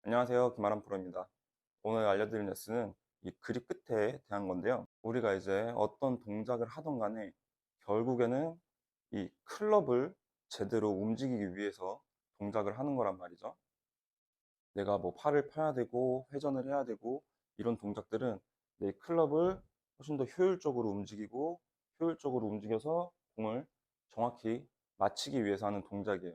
안녕하세요. 김아람 프로입니다. 오늘 알려드릴 레슨은 이 그립 끝에 대한 건데요. 우리가 이제 어떤 동작을 하던 간에 결국에는 이 클럽을 제대로 움직이기 위해서 동작을 하는 거란 말이죠. 내가 뭐 팔을 펴야 되고 회전을 해야 되고 이런 동작들은 내 클럽을 훨씬 더 효율적으로 움직이고 효율적으로 움직여서 공을 정확히 맞히기 위해서 하는 동작이에요.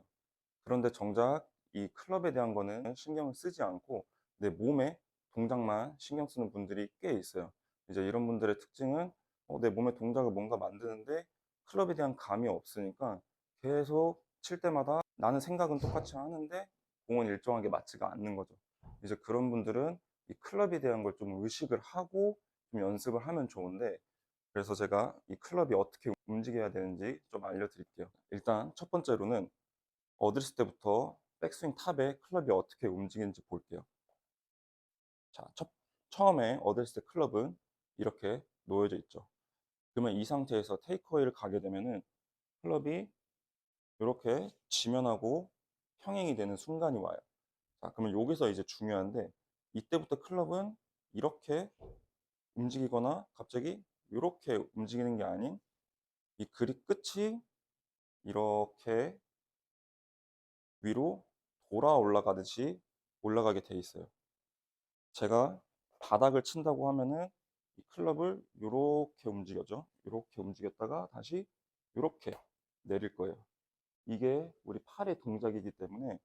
그런데 정작 이 클럽에 대한 거는 신경을 쓰지 않고 내 몸에 동작만 신경 쓰는 분들이 꽤 있어요. 이제 이런 분들의 특징은 내 몸의 동작을 뭔가 만드는데 클럽에 대한 감이 없으니까 계속 칠 때마다 나는 생각은 똑같이 하는데 공은 일정하게 맞지가 않는 거죠. 이제 그런 분들은 이 클럽에 대한 걸 좀 의식을 하고 좀 연습을 하면 좋은데, 그래서 제가 이 클럽이 어떻게 움직여야 되는지 좀 알려드릴게요. 일단 첫 번째로는 어드레스 때부터 백스윙 탑에 클럽이 어떻게 움직이는지 볼게요. 자, 처음에 어드레스 때 클럽은 이렇게 놓여져 있죠. 그러면 이 상태에서 테이크어웨이를 가게 되면은 클럽이 이렇게 지면하고 평행이 되는 순간이 와요. 자, 그러면 여기서 이제 중요한데, 이때부터 클럽은 이렇게 움직이거나 갑자기 이렇게 움직이는 게 아닌 이 그립 끝이 이렇게 위로 돌아 올라가듯이 올라가게 돼 있어요. 제가 바닥을 친다고 하면은 이 클럽을 요렇게 움직여죠. 요렇게 움직였다가 다시 요렇게 내릴 거예요. 이게 우리 팔의 동작이기 때문에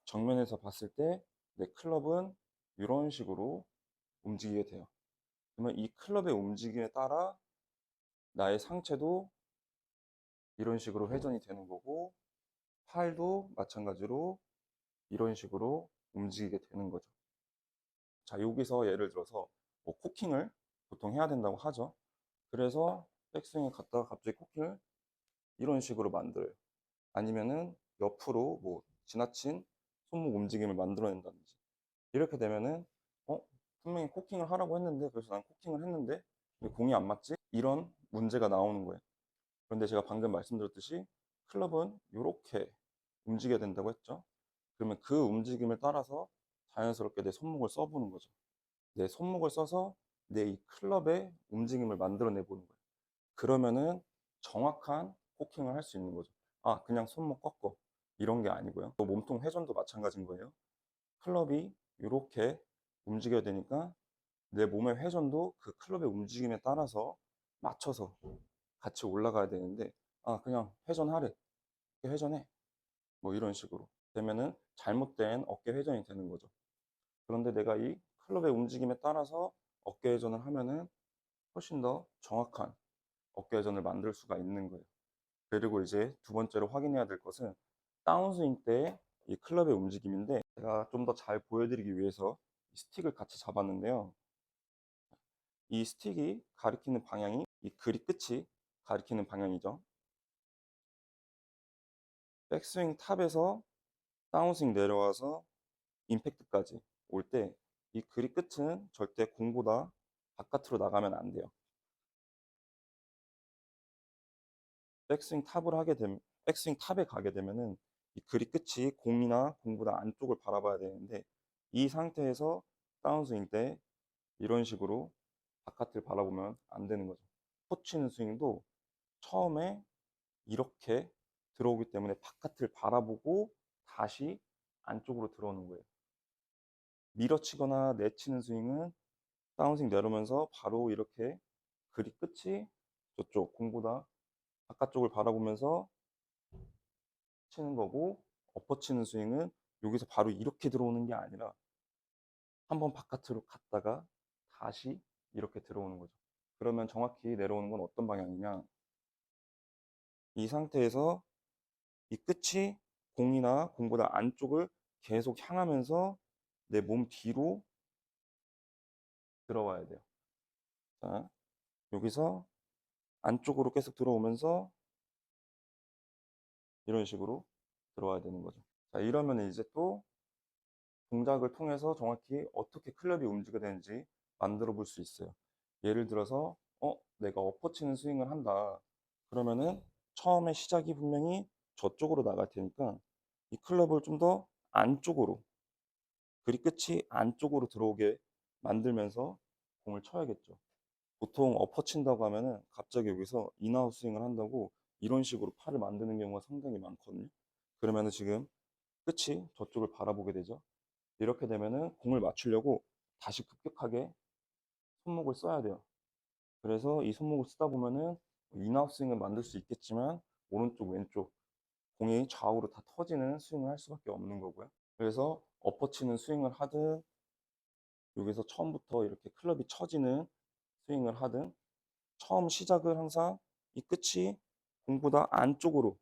정면에서 봤을 때 내 클럽은 이런 식으로 움직이게 돼요. 그러면 이 클럽의 움직임에 따라 나의 상체도 이런 식으로 회전이 되는 거고, 팔도 마찬가지로 이런 식으로 움직이게 되는 거죠. 자, 여기서 예를 들어서 뭐 코킹을 보통 해야 된다고 하죠. 그래서 백스윙에 갔다가 갑자기 코킹을 이런 식으로 만들어요. 아니면은 옆으로 뭐 지나친 손목 움직임을 만들어낸다든지. 이렇게 되면은 어 분명히 코킹을 하라고 했는데, 그래서 난 코킹을 했는데 왜 공이 안 맞지? 이런 문제가 나오는 거예요. 그런데 제가 방금 말씀드렸듯이 클럽은 이렇게 움직여야 된다고 했죠. 그러면 그 움직임을 따라서 자연스럽게 내 손목을 써보는 거죠. 내 손목을 써서 내 이 클럽의 움직임을 만들어내 보는 거예요. 그러면은 정확한 코킹을 할 수 있는 거죠. 아, 그냥 손목 꺾어. 이런 게 아니고요. 또 몸통 회전도 마찬가지인 거예요. 클럽이 이렇게 움직여야 되니까 내 몸의 회전도 그 클럽의 움직임에 따라서 맞춰서 같이 올라가야 되는데, 아, 그냥 회전하래. 회전해. 뭐 이런 식으로 되면은 잘못된 어깨 회전이 되는 거죠. 그런데 내가 이 클럽의 움직임에 따라서 어깨 회전을 하면은 훨씬 더 정확한 어깨 회전을 만들 수가 있는 거예요. 그리고 이제 두 번째로 확인해야 될 것은 다운스윙 때 이 클럽의 움직임인데, 제가 좀 더 잘 보여드리기 위해서 이 스틱을 같이 잡았는데요. 이 스틱이 가리키는 방향이 이 그립 끝이 가리키는 방향이죠. 백스윙 탑에서 다운스윙 내려와서 임팩트까지 올 때 이 그립 끝은 절대 공보다 바깥으로 나가면 안 돼요. 백스윙 탑에 가게 되면은 이 그립 끝이 공이나 공보다 안쪽을 바라봐야 되는데, 이 상태에서 다운스윙 때 이런 식으로 바깥을 바라보면 안 되는 거죠. 포치는 스윙도 처음에 이렇게 들어오기 때문에 바깥을 바라보고 다시 안쪽으로 들어오는 거예요. 밀어치거나 내치는 스윙은 다운스윙 내려오면서 바로 이렇게 그립 끝이 저쪽 공보다 바깥쪽을 바라보면서 치는 거고, 엎어치는 스윙은 여기서 바로 이렇게 들어오는 게 아니라 한번 바깥으로 갔다가 다시 이렇게 들어오는 거죠. 그러면 정확히 내려오는 건 어떤 방향이냐? 이 상태에서 이 끝이 공이나 공보다 안쪽을 계속 향하면서 내 몸 뒤로 들어와야 돼요. 자, 여기서 안쪽으로 계속 들어오면서 이런 식으로 들어와야 되는 거죠. 자, 이러면 이제 또 동작을 통해서 정확히 어떻게 클럽이 움직여야 되는지 만들어 볼 수 있어요. 예를 들어서 내가 엎어치는 스윙을 한다. 그러면은 처음에 시작이 분명히 저쪽으로 나갈 테니까 이 클럽을 좀 더 안쪽으로 그립 끝이 안쪽으로 들어오게 만들면서 공을 쳐야겠죠. 보통 엎어 친다고 하면은 갑자기 여기서 인아웃 스윙을 한다고 이런 식으로 팔을 만드는 경우가 상당히 많거든요. 그러면은 지금 끝이 저쪽을 바라보게 되죠. 이렇게 되면은 공을 맞추려고 다시 급격하게 손목을 써야 돼요. 그래서 이 손목을 쓰다 보면은 인아웃 스윙을 만들 수 있겠지만 오른쪽 왼쪽 공이 좌우로 다 터지는 스윙을 할 수밖에 없는 거고요. 그래서 엎어치는 스윙을 하든 여기서 처음부터 이렇게 클럽이 처지는 스윙을 하든 처음 시작을 항상 이 끝이 공보다 안쪽으로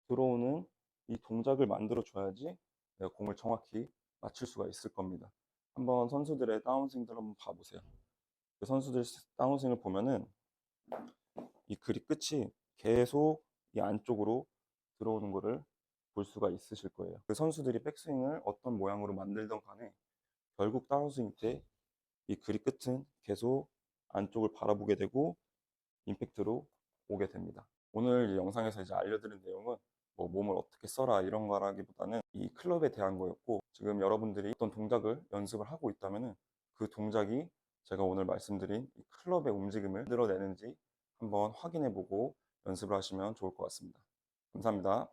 들어오는 이 동작을 만들어 줘야지 내가 공을 정확히 맞출 수가 있을 겁니다. 한번 선수들의 다운스윙들 한번 봐보세요. 그 선수들 다운스윙을 보면은 이 그립 끝이 계속 이 안쪽으로 들어오는 거를 볼 수가 있으실 거예요. 그 선수들이 백스윙을 어떤 모양으로 만들던 간에 결국 다운스윙 때 이 그립 끝은 계속 안쪽을 바라보게 되고 임팩트로 오게 됩니다. 오늘 이 영상에서 이제 알려드린 내용은 뭐 몸을 어떻게 써라 이런 거라기보다는 이 클럽에 대한 거였고, 지금 여러분들이 어떤 동작을 연습을 하고 있다면은 그 동작이 제가 오늘 말씀드린 이 클럽의 움직임을 만들어내는지 한번 확인해 보고 연습을 하시면 좋을 것 같습니다. 감사합니다.